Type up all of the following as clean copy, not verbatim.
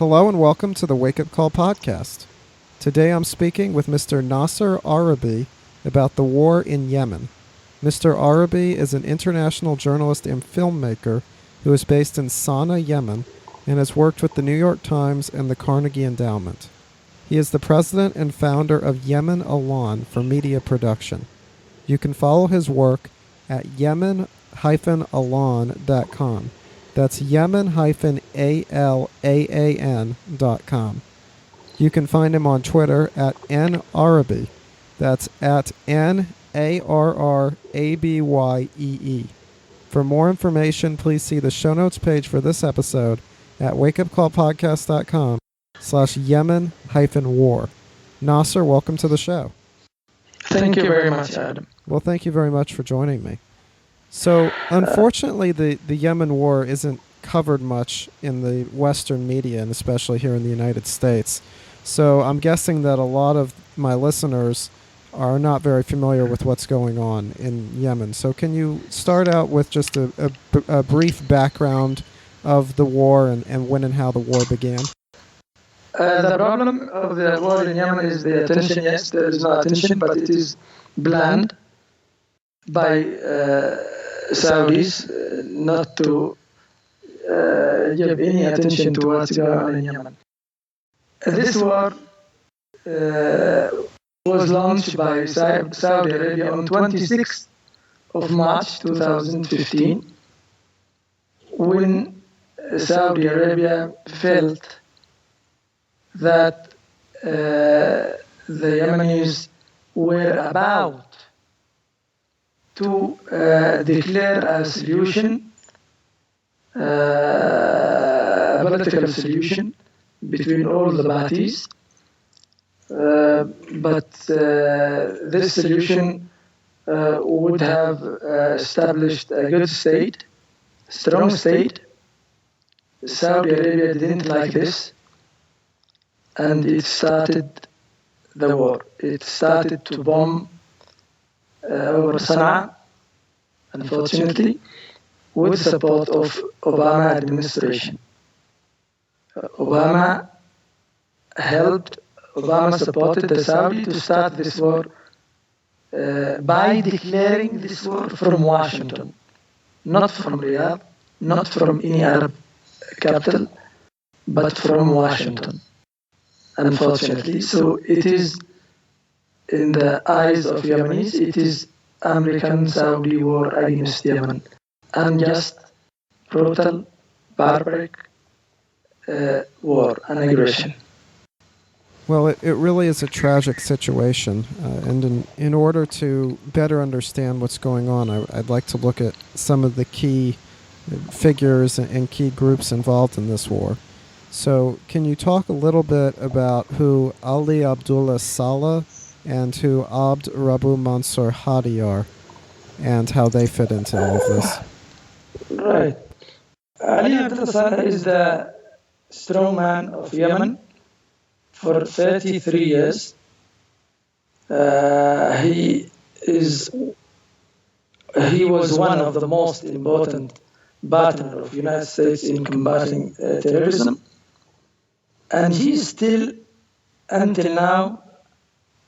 Hello and welcome to the Wake Up Call podcast. Today I'm speaking with Mr. Nasser Arrabyee about the war in Yemen. Mr. Arrabyee is an international journalist and filmmaker who is based in Sanaa, Yemen, and has worked with the New York Times and the Carnegie Endowment. He is the president and founder of Yemen Alan for media production. You can follow his work at yemen-alan.com. That's yemen-alan.com. You can find him on Twitter at @narrabyee. That's at NARRABYEE. For more information, please see the show notes page for this episode at wakeupcallpodcast.com/Yemen-war. Nasser, welcome to the show. Thank you very much, Adam. Well, thank you very much for joining me. So, unfortunately, the Yemen war isn't covered much in the Western media, and especially here in the United States. So I'm guessing that a lot of my listeners are not very familiar with what's going on in Yemen. So can you start out with just a brief background of the war and when and how the war began? The problem of the war in Yemen is the attention. Yes, there is no attention, but it is planned by Saudis not to give any attention to what's going on in Yemen. This war was launched by Saudi Arabia on 26th of March 2015 when Saudi Arabia felt that the Yemenis were about to declare a solution, a political solution between all the parties. But this solution would have established a good state, strong state. Saudi Arabia didn't like this, and it started the war. It started to bomb over Sanaa, unfortunately, with support of Obama administration. Obama supported the Saudi to start this war by declaring this war from Washington, not from Riyadh, not from any Arab capital, but from Washington, unfortunately. So it is, in the eyes of Yemenis, it is American-Saudi war against Yemen. Unjust, brutal, barbaric war and aggression. Well, it really is a tragic situation, and in order to better understand what's going on, I'd like to look at some of the key figures and key groups involved in this war. So can you talk a little bit about who Ali Abdullah Saleh and who Abd Rabbu Mansur Hadi are, and how they fit into all of this? Right. Ali Abdullah Saleh is the strongman of Yemen for 33 years. He was one of the most important partners of the United States in combating terrorism. And he is still, until now,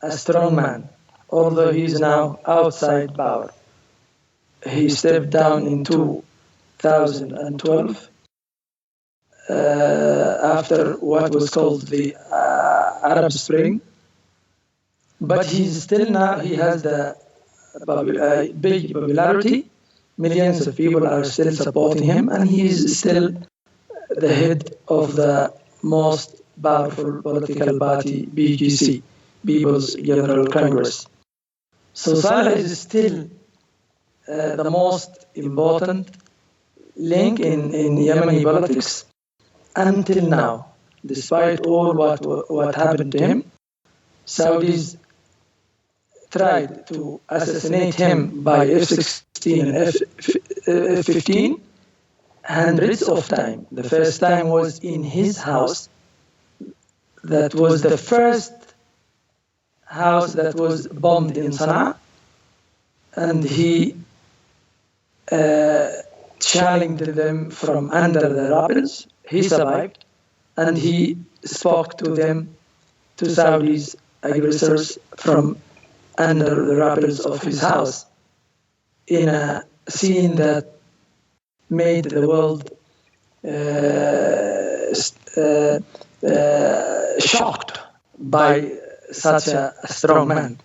a strong man, although he is now outside power. He stepped down in 2012 after what was called the Arab Spring. But he's still now, he has the big popularity. Millions of people are still supporting him, and he is still the head of the most powerful political party, BGC, People's General Congress. So Saleh is still the most important link in Yemeni politics until now. Despite all what happened to him, Saudis tried to assassinate him by F-16 and F-15 hundreds of times. The first time was in his house. That was the first house that was bombed in Sanaa, and he challenged them from under the rapids. He survived, and he spoke to them, to Saudis, aggressors, from under the wrappers of his house, in a scene that made the world shocked by such a strong man,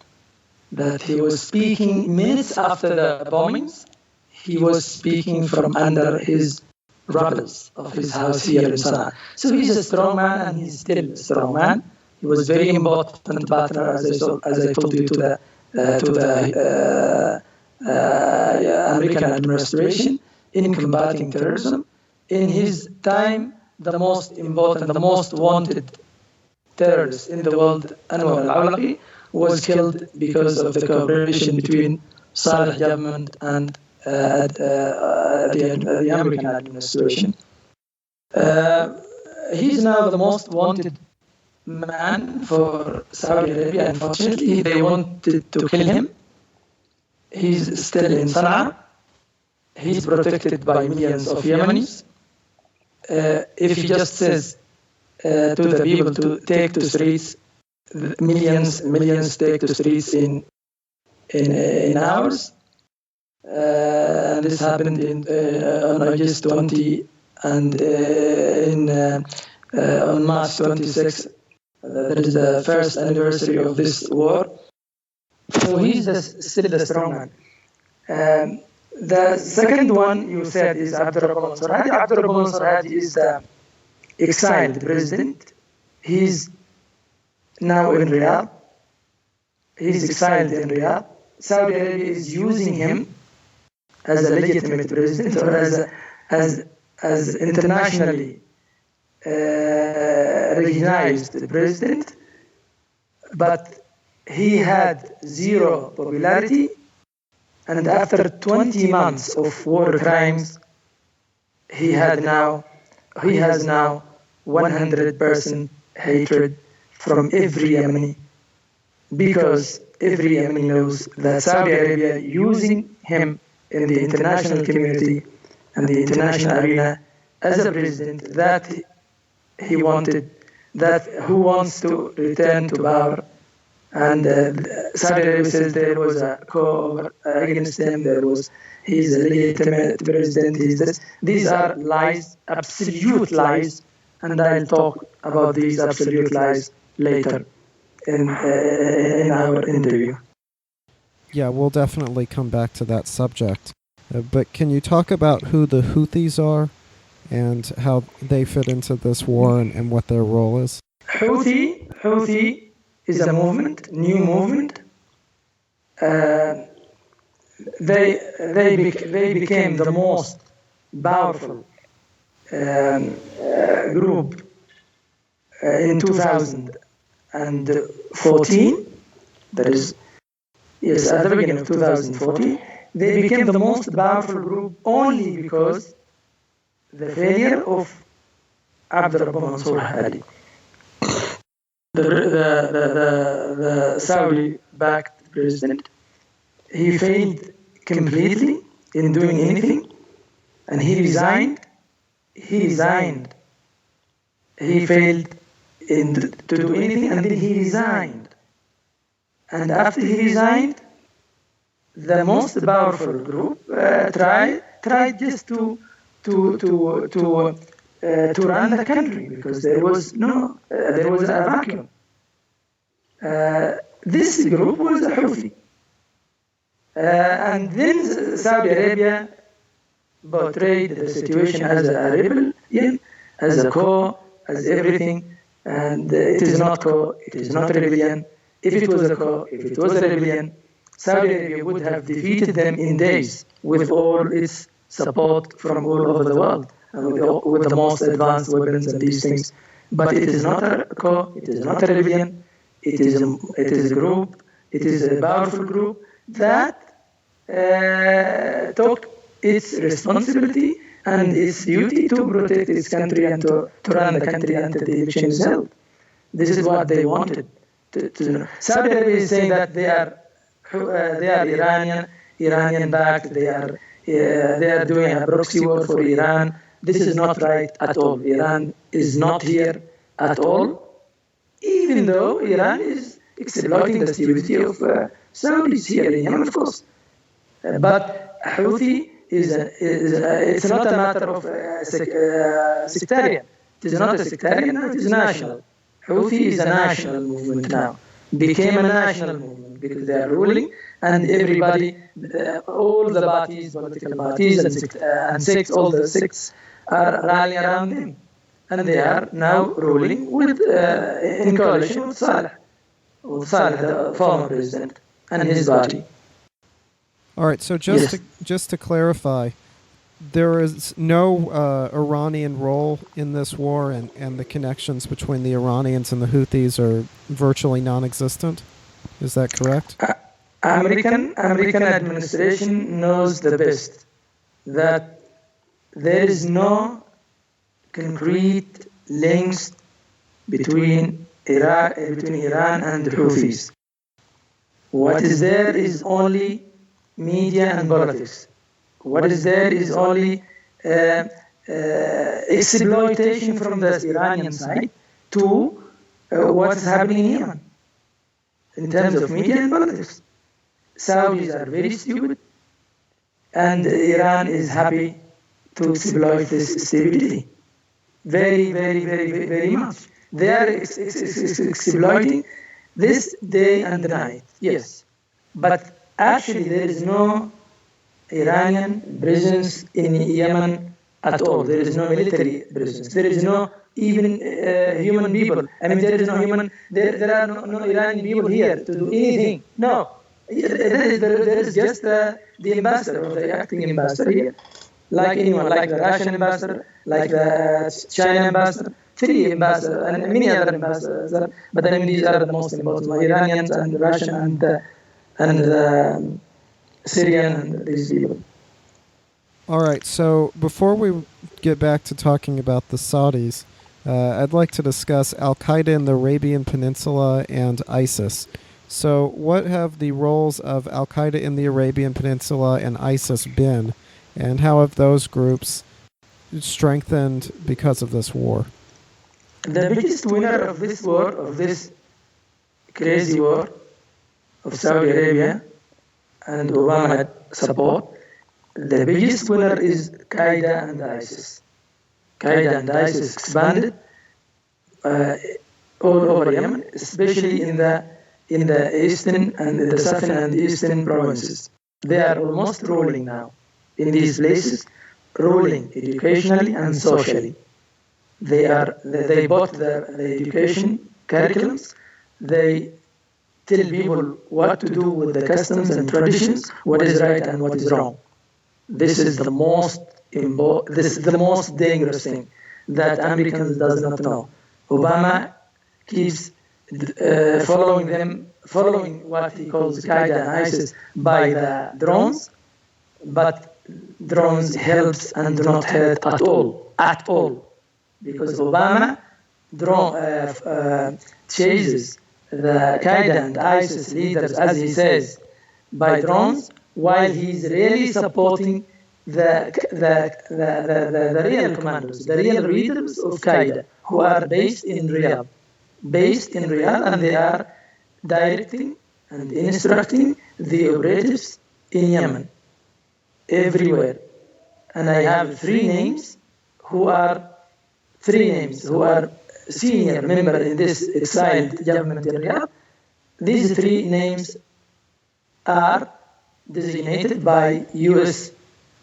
that he was speaking minutes after the bombings. He was speaking from under his rubbles of his house here in Sanaa. So he's a strong man, and he's still a strong man. He was very important partner, as I told you, to the American administration in combating terrorism. In his time, the most important, the most wanted terrorist in the world, Anwar Al-Awlaqi, was killed because of the cooperation between Saleh government and the American administration. He's now the most wanted man for Saudi Arabia. Unfortunately, they wanted to kill him. He's still in Sanaa. He's protected by millions of Yemenis. If he just says to the people to take to streets, millions take to streets in hours. And this happened on August 20 and on March 26. That is the first anniversary of this war. So he's still the strong man. The second one you said is Abdurrahman Mansur Hadi. Abdurrahman Mansur Hadi is the exiled president. He's now in Riyadh. He's exiled in Riyadh. Saudi Arabia is using him as a legitimate president, or as internationally recognized president, but he had zero popularity, and after 20 months of war crimes, he has now 100% hatred from every Yemeni, because every Yemeni knows that Saudi Arabia using him in the international community and the international arena as a president that he wanted, that who wants to return to power. And Saudi Arabia says there was a coup against him, he's a legitimate president, he's this. These are lies, absolute lies, and I'll talk about these absolute lies later in our interview. Yeah, we'll definitely come back to that subject. But can you talk about who the Houthis are and how they fit into this war and what their role is? Houthi is a movement, new movement. They became the most powerful group in 2014. That is, yes, at the beginning of 2014, they became the most powerful group only because the failure of Abdurrahman Mansur Hadi, the Saudi-backed president. He failed completely in doing anything, and he resigned. He failed to do anything, and then he resigned. And after he resigned, the most powerful group tried just to run the country, because there was a vacuum. This group was a Houthi. And then Saudi Arabia portrayed the situation as a rebellion, as a coup, as everything. And it is not coup, it is not a rebellion. If it was a coup, if it was a rebellion, Saudi Arabia would have defeated them in days with all its support from all over the world, and with the most advanced weapons and these things. But it is not a coup, it is not a rebellion, it is a group, it is a powerful group that took its responsibility and its duty to protect its country and to run the country until the election is held. This is what they wanted to do. Saudi Arabia is saying that they are Iranian backed. They are doing a proxy war for Iran, this is not right at all. Iran is not here at all, even though Iran is exploiting the stupidity of Saudis here in Yemen, of course. But Houthi it's not a matter of sectarian. It is not a sectarian, no, it is national. Houthi is a national movement now, became a national movement because they are ruling, and everybody, all the parties, political parties and sects, all the sects are rallying around them. And they are now ruling with in coalition with Saleh, the former president, and his party. All right, so just to clarify, there is no Iranian role in this war, and the connections between the Iranians and the Houthis are virtually non-existent. Is that correct? American administration knows the best that there is no concrete links between Iran and the Houthis. What is there is only media and politics. What is there is only exploitation from the Iranian side to what is happening in Yemen in terms of media and politics. Saudis are very stupid, and Iran is happy to exploit this stupidity. Very, very, very, very, very much. They are exploiting this day and night, yes. But actually, there is no Iranian presence in Yemen at all. There is no military presence. There is no even human people. I mean, there is no human. There are no Iranian people here to do anything. No, there is just the ambassador or the acting ambassador here, like anyone, like the Russian ambassador, like the China ambassador, 3 ambassadors, and many other ambassadors. But I mean, these are the most important: Iranians and the Russian and the Syrian and these people. All right, so before we get back to talking about the Saudis, I'd like to discuss Al-Qaeda in the Arabian Peninsula and ISIS. So what have the roles of Al-Qaeda in the Arabian Peninsula and ISIS been, and how have those groups strengthened because of this war? The biggest winner of this war, of this crazy war of Saudi Arabia and Obama support, the biggest winner is Qaeda and ISIS. Qaeda and ISIS expanded all over Yemen, especially in the eastern and the southern and eastern provinces. They are almost ruling now in these places, ruling educationally and socially. They bought the education curriculums. They tell people what to do with the customs and traditions, what is right and what is wrong. This is the most dangerous thing that Americans does not know. Obama keeps following what he calls Qaeda and ISIS by the drones, but drones helps and do not hurt at all, because Obama chases the Qaeda and ISIS leaders, as he says, by drones, while he's really supporting the real commanders, the real leaders of Qaeda, who are based in Riyadh, and they are directing and instructing the operatives in Yemen, everywhere. And I have 3 names who are senior member in this exiled government in Riyadh. These 3 names are designated by U.S.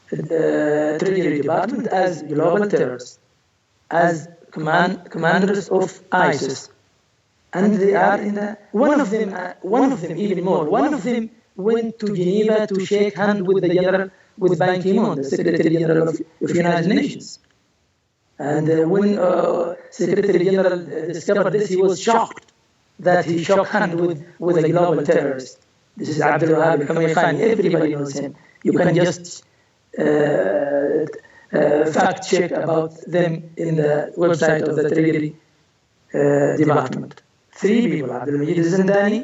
Treasury Department as global terrorists, as commanders of ISIS. And they are one of them even more. One of them went to Geneva to shake hands with Ban Ki-moon, the Secretary General of United Nations. And when Secretary General discovered this, he was shocked that he shook hands with a global terrorist. This is Abdul-Wahab Khani. Everybody knows him. You can just fact check about them in the website of the Treasury Department. 3 people: Abdul-Majid al-Zindani,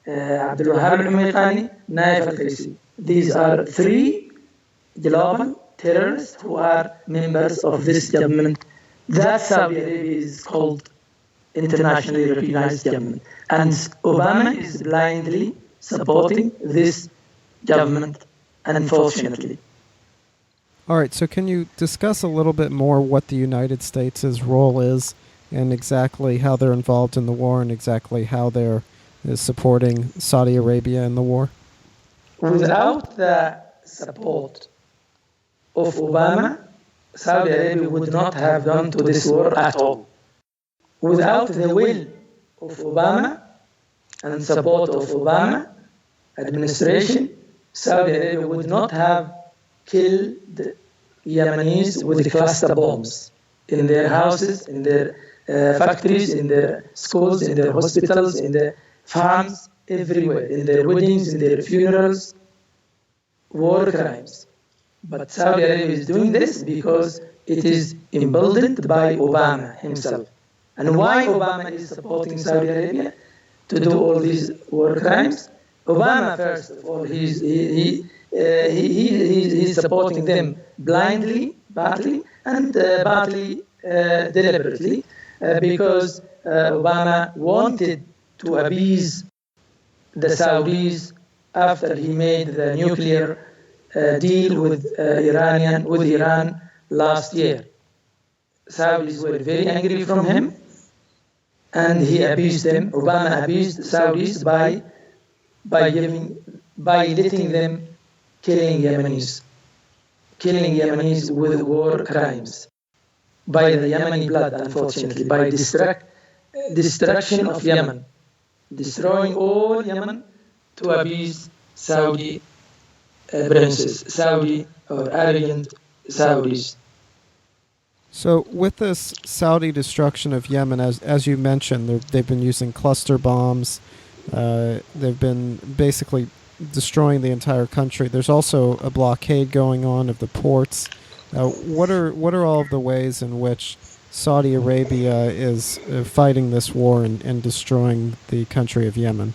Abdul-Wahab Khani, Naif al-Qaisi. These are 3 global terrorists who are members of this government. That Saudi Arabia is called internationally recognized government. And Obama is blindly supporting this government, unfortunately. All right, so can you discuss a little bit more what the United States' role is and exactly how they're involved in the war and exactly how they're supporting Saudi Arabia in the war? Without the support of Obama, Saudi Arabia would not have gone to this war at all. Without the will of Obama and support of Obama administration, Saudi Arabia would not have killed Yemenis with cluster bombs in their houses, in their factories, in their schools, in their hospitals, in their farms, everywhere, in their weddings, in their funerals, war crimes. But Saudi Arabia is doing this because it is emboldened by Obama himself. And why Obama is supporting Saudi Arabia to do all these war crimes? Obama, first of all, he's supporting them blindly, partly, and partly deliberately, because Obama wanted to appease the Saudis after he made the nuclear deal with Iran last year. Saudis were very angry from him, and he appeased them. Obama appeased Saudis by letting them killing Yemenis with war crimes, by the Yemeni blood, unfortunately, by destruction of Yemen, destroying all Yemen to appease Saudi princes, Saudi or arrogant Saudis. So with this Saudi destruction of Yemen, as you mentioned, they've been using cluster bombs. They've been basically destroying the entire country. There's also a blockade going on of the ports. What are all of the ways in which Saudi Arabia is fighting this war and destroying the country of Yemen?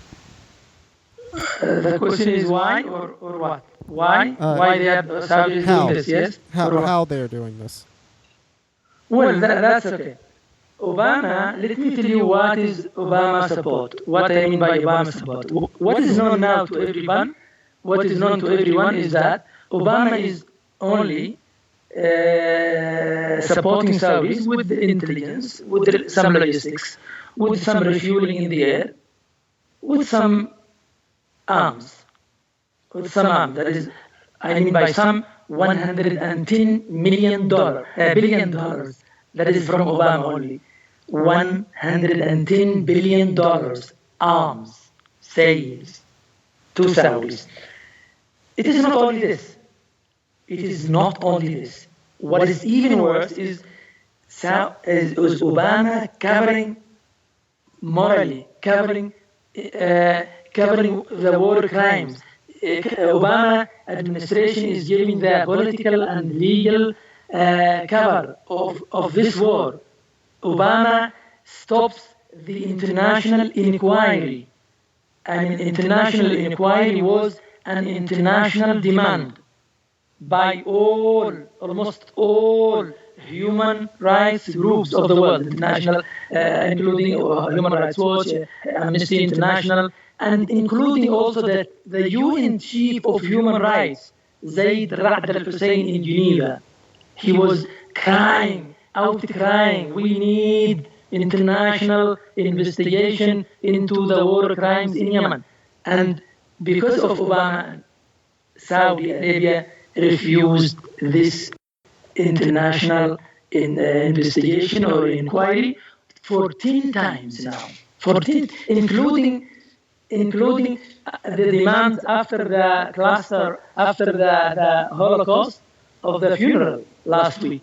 The question is why or what? Why they are Saudis doing this? Yes. How they're doing this? Well, that's okay. Obama, let me tell you what is Obama support. What I mean by Obama support. What is known now to everyone? What is known to everyone is that Obama is only supporting Saudis with the intelligence, with some logistics, with some refueling in the air, with some arms. That is, I mean by some $110 billion. That is from Obama only. $110 billion arms sales to Saudis. It is not only this. What is even worse is Obama covering the war crimes. Obama administration is giving the political and legal cover of this war. Obama stops the international inquiry. And an international inquiry was an international demand by almost all human rights groups of the world, international, including Human Rights Watch, Amnesty International, and including also the UN Chief of Human Rights, Zaid Ra'ad al-Hussein in Geneva. He was crying. We need international investigation into the war crimes in Yemen. And because of Obama, Saudi Arabia refused this international investigation or inquiry 14 times now. 14, including the demands after the Holocaust of the funeral last week.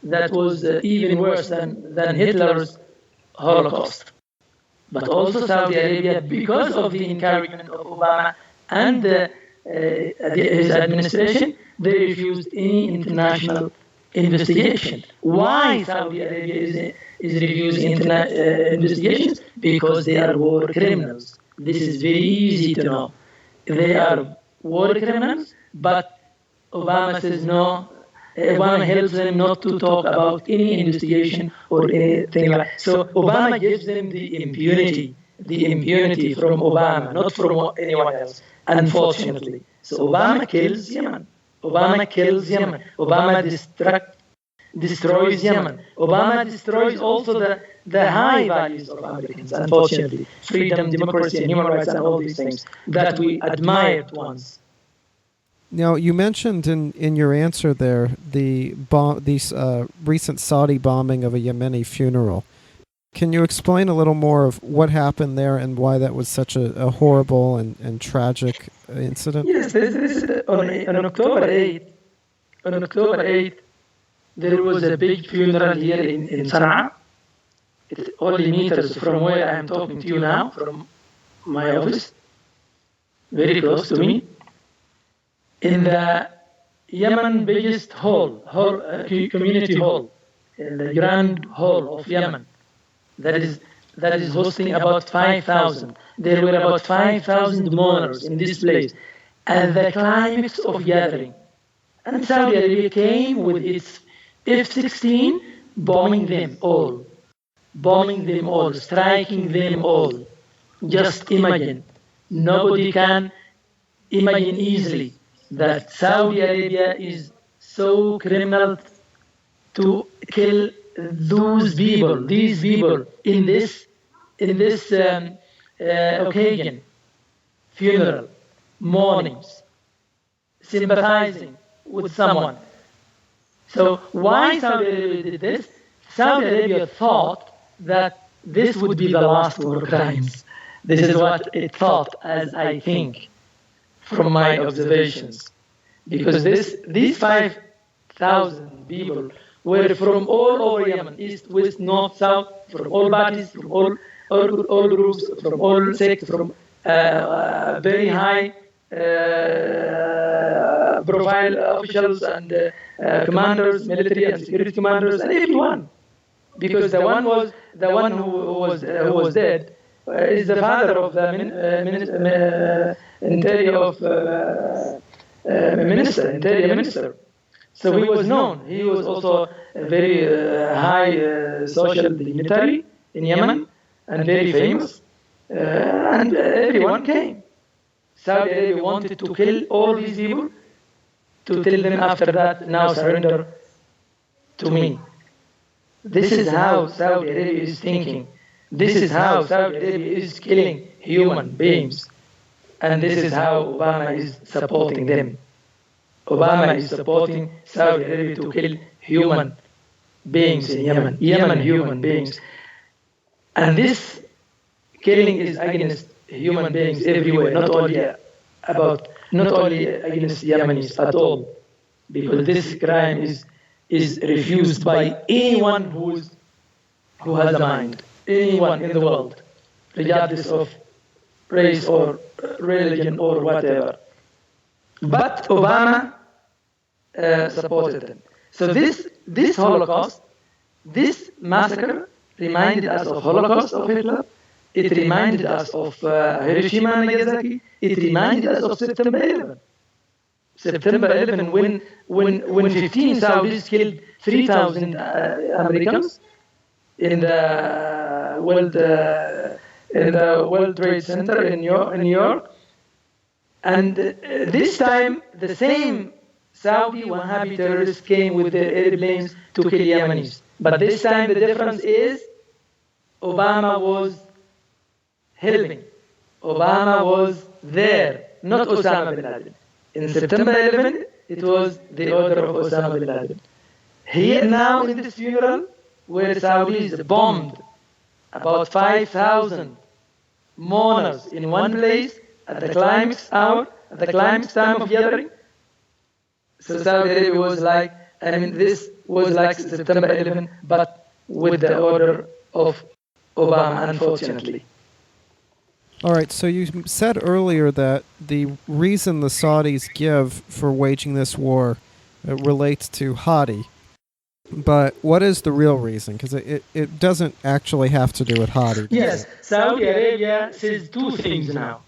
That was even worse than Hitler's Holocaust. But also Saudi Arabia, because of the encouragement of Obama and his administration, they refused any international investigation. Why Saudi Arabia is refusing investigations? Because they are war criminals. This is very easy to know. They are war criminals, but Obama says no, Obama helps them not to talk about any investigation or anything like that. So Obama gives them the impunity from Obama, not from anyone else, unfortunately. So Obama kills Yemen. Obama kills Yemen. Obama destroys Yemen. Obama destroys also the high values of Americans, unfortunately. Freedom, democracy, and human rights, and all these things that we admired once. Now, you mentioned in your answer there these recent Saudi bombing of a Yemeni funeral. Can you explain a little more of what happened there and why that was such a horrible and tragic incident? Yes, on October 8th, there was a big funeral here in Sanaa. It's only meters from where I am talking to you now, from my office, very close to me. In the Yemen biggest community hall, in the Grand Hall of Yemen, that is hosting about 5,000. There were about 5,000 mourners in this place, and the climax of gathering. And Saudi Arabia came with its F-16, bombing them all, striking them all. Just imagine. Nobody can imagine easily that Saudi Arabia is so criminal to kill these people in this occasion, funeral, mournings, sympathizing with someone. So why Saudi Arabia did this? Saudi Arabia thought that this would be the last war crimes. This is what it thought, as I think, from my observations. Because these 5,000 people were from all over Yemen, east, west, north, south, from all parties, from all groups, from all sects, from very high profile officials and commanders, military and security commanders, and everyone. Because the one who was dead is the father of the interior minister. So he was known. He was also a very high social dignitary in Yemen and very famous. And everyone came. Saudi Arabia wanted to kill all these people, to tell them after that, now surrender to me. This is how Saudi Arabia is thinking. This is how Saudi Arabia is killing human beings. And this is how Obama is supporting them. Obama is supporting Saudi Arabia to kill human beings in Yemen. Yemen human beings. And this killing is against human beings everywhere, not only against Yemenis at all. Because this crime is refused by anyone who has a mind, anyone in the world, regardless of race or religion or whatever. But Obama supported them. So this Holocaust, this massacre reminded us of Holocaust of Hitler. It reminded us of Hiroshima and Nagasaki. It reminded us of September 11. September 11, when 15 Saudis killed 3,000 Americans in the World Trade Center in New York. And this time, the same Saudi Wahhabi terrorists came with their airplanes to kill Yemenis. But this time, the difference is Obama was helping. Obama was there, not Osama bin Laden. In September 11, it was the order of Osama bin Laden. Here now in this funeral, where Saudis bombed about 5,000 mourners in one place at the climax hour, at the climax time of gathering. So Saudi Arabia was like, this was like September 11, but with the order of Obama, unfortunately. All right, so you said earlier that the reason the Saudis give for waging this war relates to Hadi. But what is the real reason? Because it doesn't actually have to do with Hadi. Yes, Saudi Arabia says two things now.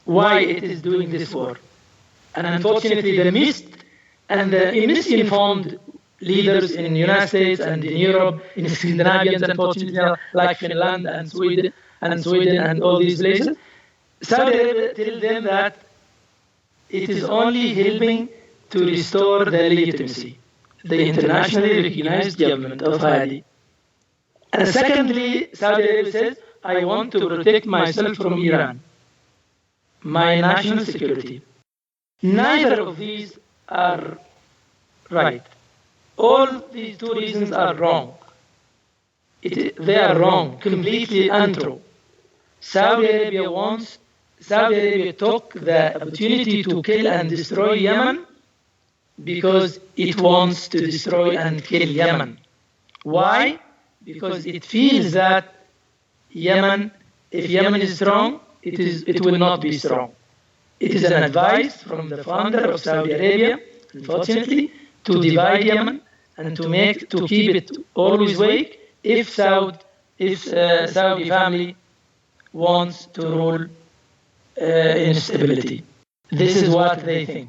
Why it is doing this war. And unfortunately, the mist And the misinformed leaders in the United States and in Europe, in Scandinavians, unfortunately, like Finland and Sweden and all these places, Saudi Arabia tell them that it is only helping to restore the legitimacy, the internationally recognized government of Hadi. And secondly, Saudi Arabia says, I want to protect myself from Iran, my national security. Neither of these are right. All these two reasons are wrong. They are wrong, completely untrue. Saudi Arabia took the opportunity to kill and destroy Yemen because it wants to destroy and kill Yemen. Why? Because it feels that if Yemen is strong, it will not be strong. It is an advice from the founder of Saudi Arabia, unfortunately, to divide Yemen and to keep it always weak if Saudi family wants to rule instability. This is what they think.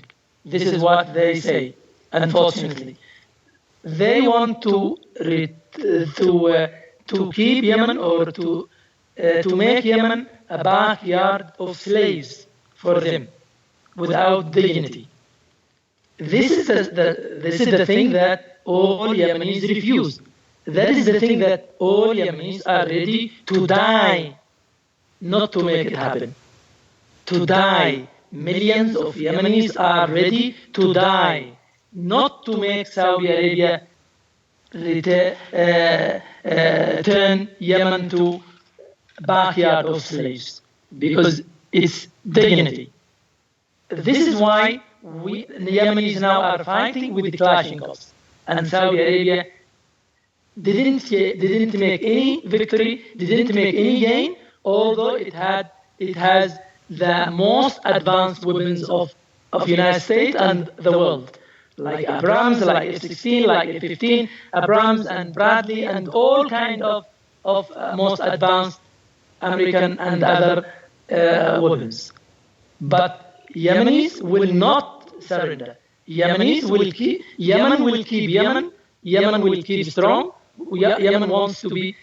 This is what they say. Unfortunately, they want to keep Yemen or to make Yemen a backyard of slaves for them, without dignity. This is the thing that all Yemenis refuse. That is the thing that all Yemenis are ready to die, not to make it happen. To die. Millions of Yemenis are ready to die, not to make Saudi Arabia turn Yemen to backyard of slaves, because it's dignity. This is why the Yemenis now are fighting with the Kalashnikovs, and Saudi Arabia didn't make any victory, didn't make any gain, although it has the most advanced weapons of United States and the world, like Abrams, like F-16, like F-15, Abrams and Bradley, and all kind of most advanced American and other weapons. But Yemenis will not surrender. Yemen will keep Yemen. Yemen will keep strong. Yemen wants to be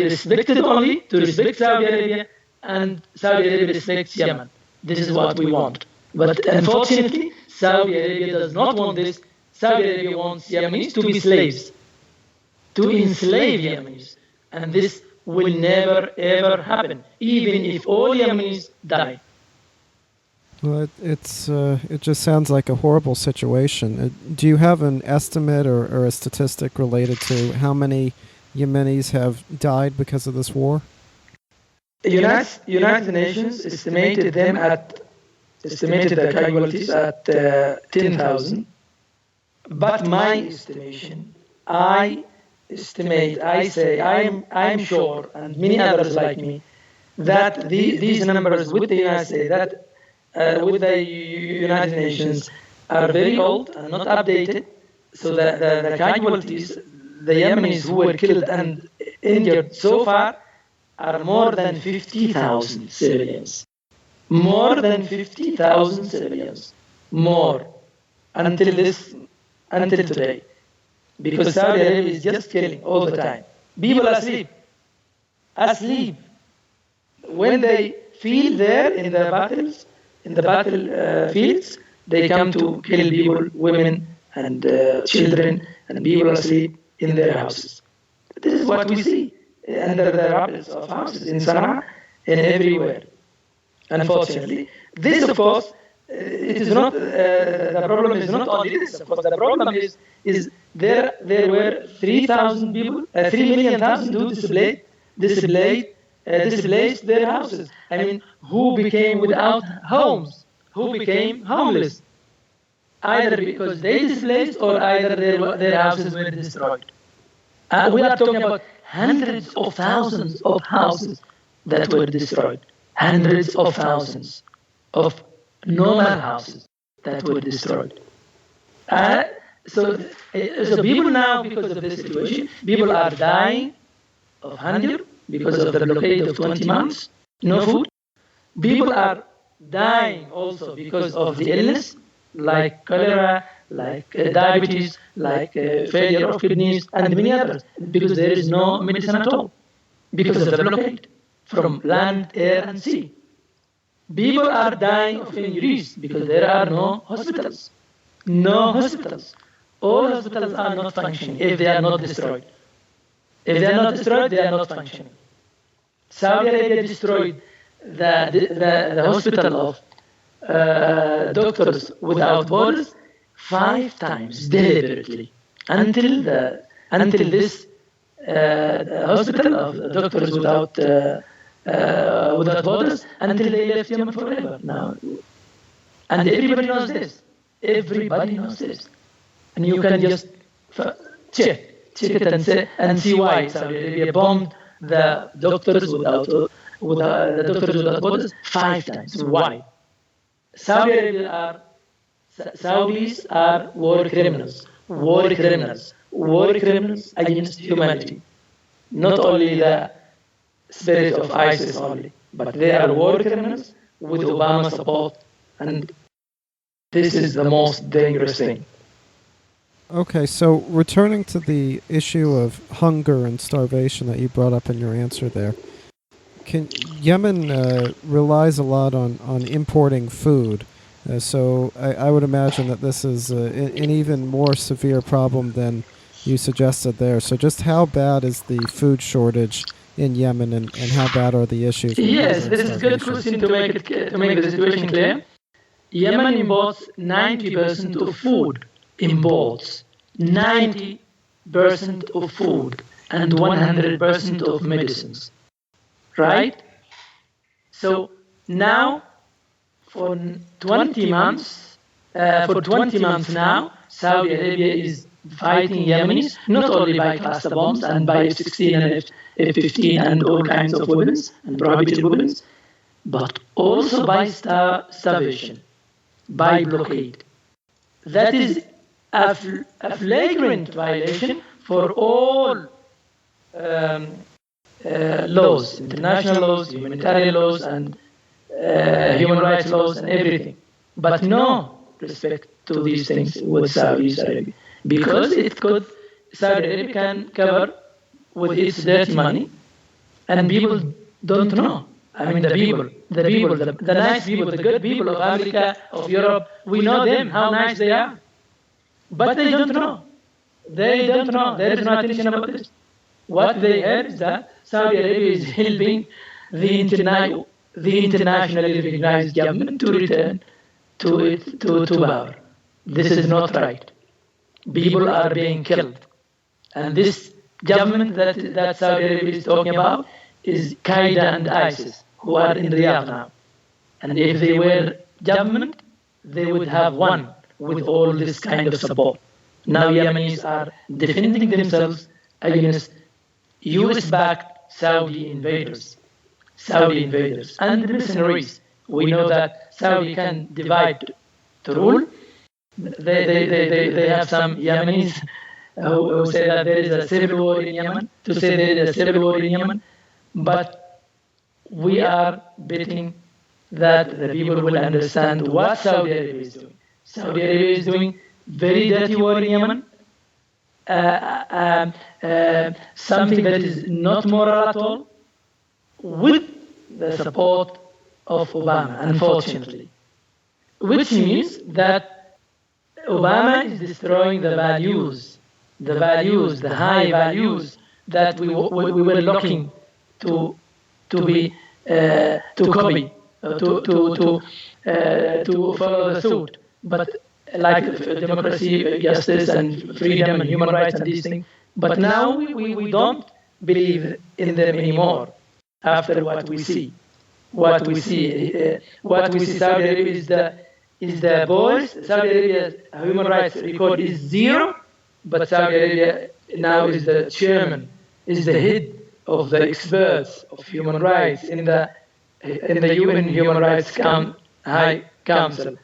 respected only, to respect Saudi Arabia, and Saudi Arabia respects Yemen. This is what we want. But unfortunately, Saudi Arabia does not want this. Saudi Arabia wants Yemenis to be slaves, to enslave Yemenis. And this will never, ever happen, even if all Yemenis die. Well, it just sounds like a horrible situation. Do you have an estimate or a statistic related to how many Yemenis have died because of this war? United Nations estimated the casualties at 10,000. But my estimation, I say, I'm sure, and many others like me, that these numbers with the United States, with the United Nations, are very old and not updated. So the casualties, the Yemenis who were killed and injured so far, are more than 50,000 civilians. More than 50,000 civilians. More. Until today. Because Saudi Arabia is just killing all the time. People are asleep. When they feel there in the battlefields, they come to kill people, women, and children, and people asleep in their houses. This is what we see under the rubbles of houses in Sanaa and everywhere. Unfortunately, this, of course, it is not. The problem is not only this. Of course, the problem is there were 3,000 people, 3,000,000 who displaced their houses. I mean, who became without homes, who became homeless, either because they displaced or either their houses were destroyed. We are talking about hundreds of thousands of houses that were destroyed. Hundreds of thousands of normal houses that were destroyed. So people now, because of this situation, people are dying of hunger because of the blockade of 20 months, no food. People are dying also because of the illness, like cholera, like diabetes, like failure of kidneys, and many others, because there is no medicine at all, because of the blockade from land, air, and sea. People are dying of injuries because there are no hospitals. No hospitals. All hospitals are not functioning if they are not destroyed. If they are not destroyed, they are not functioning. Saudi Arabia destroyed the hospital of Doctors Without Borders 5 times deliberately until this hospital of Doctors Without Borders, until they left Yemen forever. Now, and everybody knows this. Everybody knows this, and you can just check it and see why Saudi Arabia bombed the Doctors Without Borders 5 times. Why? Saudis are war criminals against humanity. Not only the spirit of ISIS only, but they are war criminals with Obama support, and this is the most dangerous thing. Okay, so returning to the issue of hunger and starvation that you brought up in your answer there, Yemen relies a lot on importing food, so I would imagine that this is an even more severe problem than you suggested there. So just how bad is the food shortage in Yemen, and how bad are the issues? Yes, this is a good question to make the situation clear. Yemen imports 90% of food. Imports 90% of food and 100% of medicines. Right? So now, for 20 months now, Saudi Arabia is fighting Yemenis, not only by cluster bombs and by F-16 and F-15 and all kinds of weapons and prohibited weapons, but also by starvation, by blockade. That is a flagrant violation for all laws, international laws, humanitarian laws, and human rights laws, and everything. But no respect to these things with Saudi Arabia, because Saudi Arabia can cover with its dirty money, and people don't know. I mean, the nice people, the good people of Africa, of Europe, we know them, how nice they are. But they don't know. They don't know. There is no attention about this. What they heard is that Saudi Arabia is helping the internationally recognized government to return to power. This is not right. People are being killed. And this government that Saudi Arabia is talking about is Qaeda and ISIS, who are in Riyadh now. And if they were government, they would have won with all this kind of support. Now Yemenis are defending themselves against US-backed Saudi invaders and mercenaries. We know that Saudi can divide to rule. They have some Yemenis who say that there is a civil war in Yemen, but we are betting that the people will understand what Saudi Arabia is doing. Saudi Arabia is doing very dirty war in Yemen, something that is not moral at all, with the support of Obama, unfortunately. Which means that Obama is destroying the values, the high values that we were looking to copy, to follow the suit. But like democracy, justice, and freedom, and human rights, and these things. But now we don't believe in them anymore. After what we see, Saudi Arabia is the boys. Saudi Arabia's human rights record is 0, but Saudi Arabia now is the chairman, is the head of the experts of human rights in the UN Human Rights High Council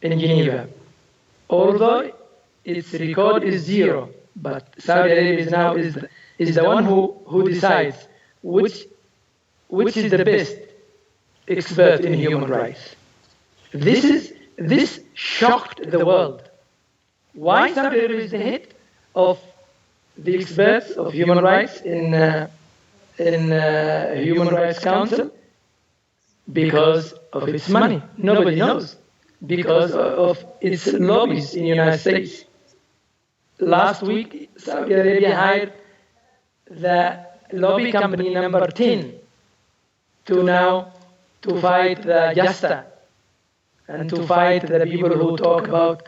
in Geneva. Although its record is 0, but Saudi Arabia is the one who decides which is the best expert in human rights. This shocked the world. Why Saudi Arabia is the head of the experts of human rights in Human Rights Council? Because of its money. Nobody knows. Because of its lobbies in the United States. Last week, Saudi Arabia hired the lobby company number 10 to fight the Jasta and to fight the people who talk about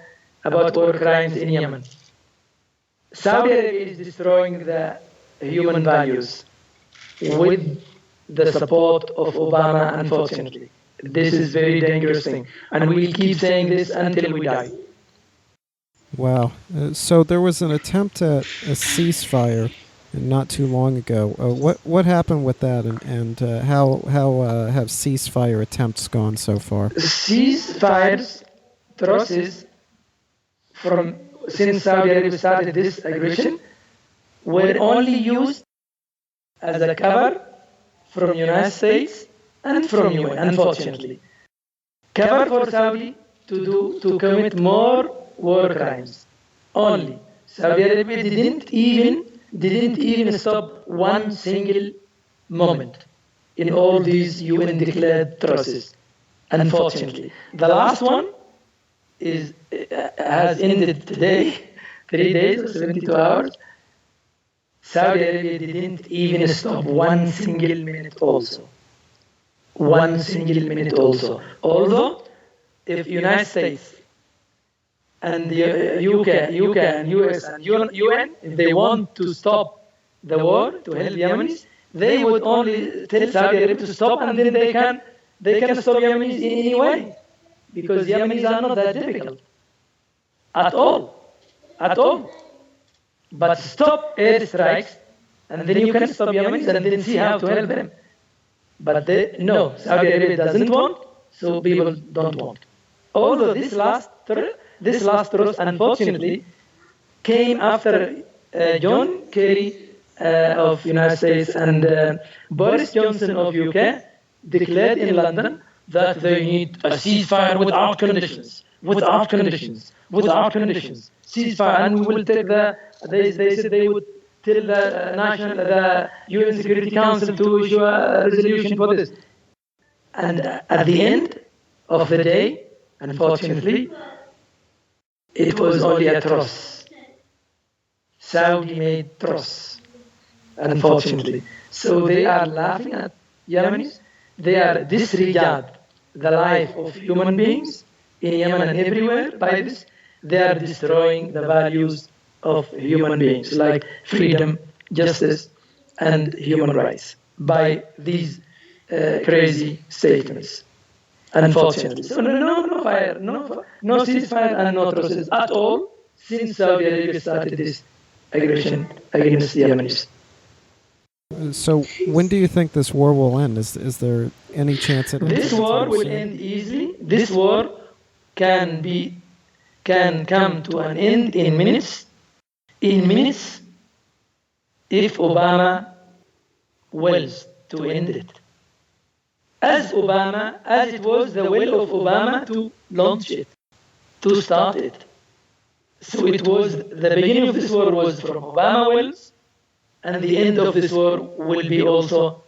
war crimes in Yemen. Saudi Arabia is destroying the human values with the support of Obama, unfortunately. This is very dangerous thing. And we'll keep saying this until we die. Wow. So there was an attempt at a ceasefire not too long ago. What happened with that, and how have ceasefire attempts gone so far? Ceasefires process since Saudi Arabia started this aggression were only used as a cover from United States and from UN, unfortunately. Cover for Saudi to commit more war crimes. Only. Saudi Arabia didn't even stop one single moment in all these UN declared atrocities. Unfortunately. The last one has ended today, 3 days or 72 hours. Saudi Arabia didn't even stop one single minute also. One single minute also. Although, if United States and the UK and US and UN, if they want to stop the war to help Yemenis, they would only tell Saudi Arabia to stop, and then they can stop Yemenis in any way, because Yemenis are not that difficult at all. But stop airstrikes, and then you can stop Yemenis, and then see how to help them. But no, Saudi Arabia doesn't want, so people don't want. Although this last truce, unfortunately, came after John Kerry of United States and Boris Johnson of UK declared in London that they need a ceasefire without conditions. Ceasefire, and we will take they said they would tell the UN Security Council to issue a resolution for this. And at the end of the day, unfortunately, it was only a truce. Saudi made truce, unfortunately. So they are laughing at Yemenis. They are disregard the life of human beings in Yemen and everywhere. By this, they are destroying the values of human beings, like freedom, justice, and human rights, by these crazy statements. Unfortunately. So no fire, no ceasefire, and no truces at all since Saudi Arabia started this aggression against the Yemenis. So when do you think this war will end? Is there any chance it ends? This war will end easily. This war can come to an end in minutes. If Obama wills to end it. As it was the will of Obama to launch it, to start it. So it was, the beginning of this war was from Obama wills, and the end of this war will be also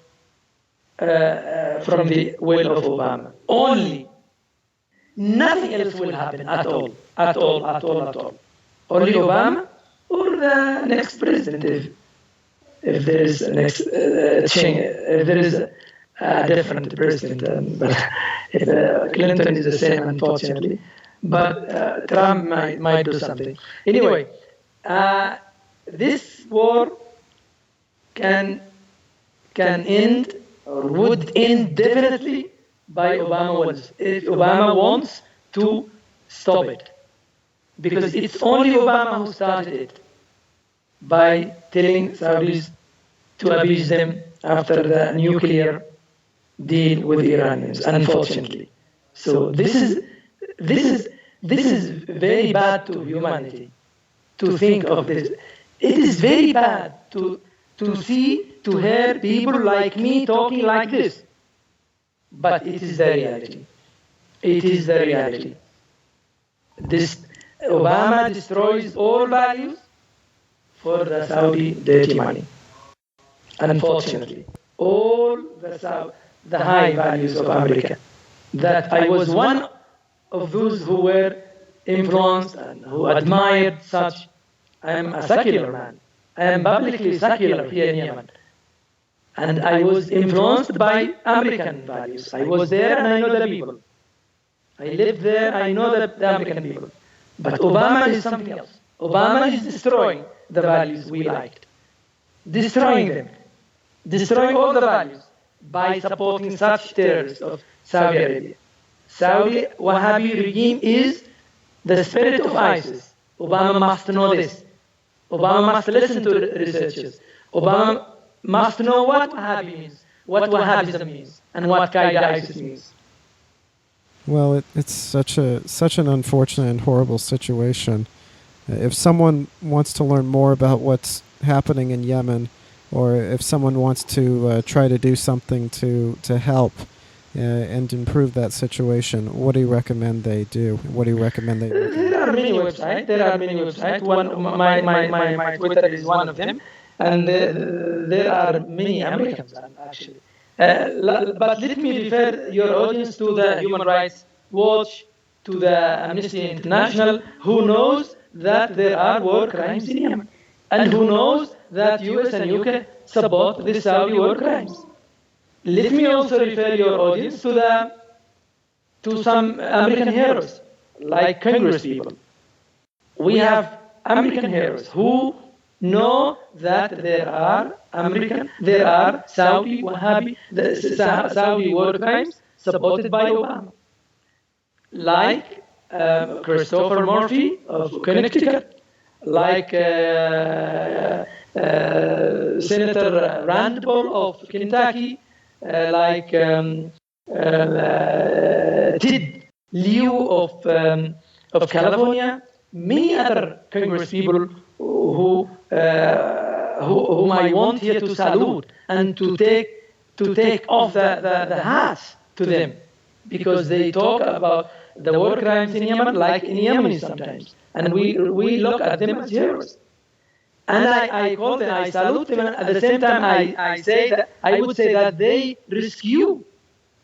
from the will of Obama. Only. Nothing else will happen at all. Only Obama or the next president, if there is a next change, if there is a different president. But Clinton is the same, unfortunately. But Trump might do something. Anyway, this war can end, or would end definitely, by Obama wills. If Obama wants to stop it. Because it's only Obama who started it by telling Saudis to abuse them after the nuclear deal with the Iranians, unfortunately. So this is very bad to humanity to think of this. It is very bad to hear people like me talking like this. But it is the reality. It is the reality. This Obama destroys all values for the Saudi dirty money. Unfortunately, all the high values of America, that I was one of those who were influenced and who admired such. I am a secular man. I am publicly secular here in Yemen. And I was influenced by American values. I was there and I know the people. I lived there, I know the American people. But Obama is something else. Obama is destroying the values we liked. Destroying them. Destroying all the values by supporting such terrorists of Saudi Arabia. Saudi Wahhabi regime is the spirit of ISIS. Obama must know this. Obama must listen to researchers. Obama must know what Wahhabi means, what Wahhabism means, and what Qaeda ISIS means. Well, it's such an unfortunate and horrible situation. If someone wants to learn more about what's happening in Yemen, or if someone wants to try to do something to help and improve that situation, what do you recommend they do? What do you recommend they do? There are many websites. My Twitter is one of them. And there are many Americans, actually. But let me refer your audience to the Human Rights Watch, to the Amnesty International, who knows that there are war crimes in Yemen, and who knows that US and UK support the Saudi war crimes. Let me also refer your audience to some American heroes, like Congress people. We have American heroes who know that there are Saudi Wahhabi, Saudi war crimes supported by Obama, like Christopher Murphy of Connecticut, like Senator Rand Paul of Kentucky, like Ted Lieu of California, many other Congress people whom I want here to salute and to take off the hats to them, because they talk about the war crimes in Yemen like in Yemen sometimes, and we look at them as heroes. And I call them, I salute them, and at the same time I would say that they rescue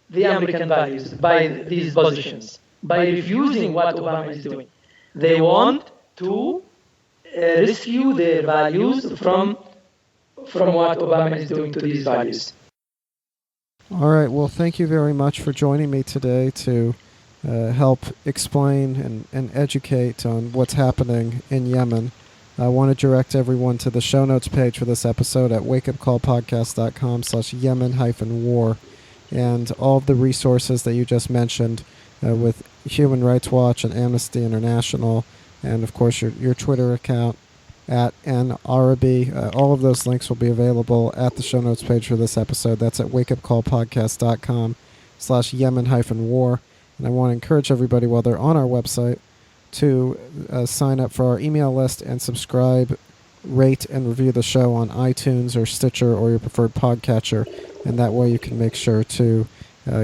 the American values by these positions, by refusing what Obama is doing. They want to rescue their values from what Obama is doing to these values. All right. Well, thank you very much for joining me today to help explain and educate on what's happening in Yemen. I want to direct everyone to the show notes page for this episode at wakeupcallpodcast.com/Yemen-war, and all of the resources that you just mentioned with Human Rights Watch and Amnesty International, and of course your Twitter account at Nasser Arrabyee. All of those links will be available at the show notes page for this episode. That's at wakeupcallpodcast.com/Yemen-war. And I want to encourage everybody while they're on our website to sign up for our email list and subscribe, rate, and review the show on iTunes or Stitcher or your preferred podcatcher. And that way you can make sure to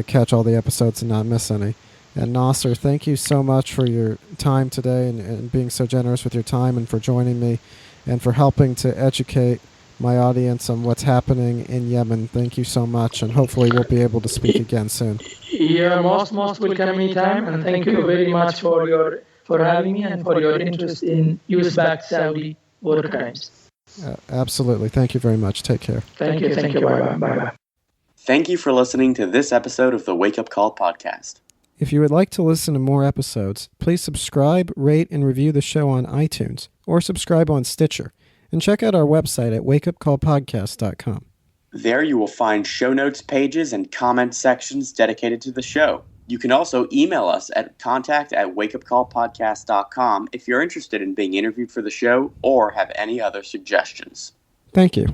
catch all the episodes and not miss any. And Nasser, thank you so much for your time today and being so generous with your time, and for joining me and for helping to educate my audience on what's happening in Yemen. Thank you so much, and hopefully we'll be able to speak again soon. You're most welcome anytime, and thank you very much for having me and for your interest in US-backed Saudi war crimes. Absolutely. Thank you very much. Take care. Thank you. Bye-bye. Thank you for listening to this episode of the Wake Up Call podcast. If you would like to listen to more episodes, please subscribe, rate, and review the show on iTunes, or subscribe on Stitcher, and check out our website at wakeupcallpodcast.com. There you will find show notes pages and comment sections dedicated to the show. You can also email us at contact@wakeupcallpodcast.com if you're interested in being interviewed for the show or have any other suggestions. Thank you.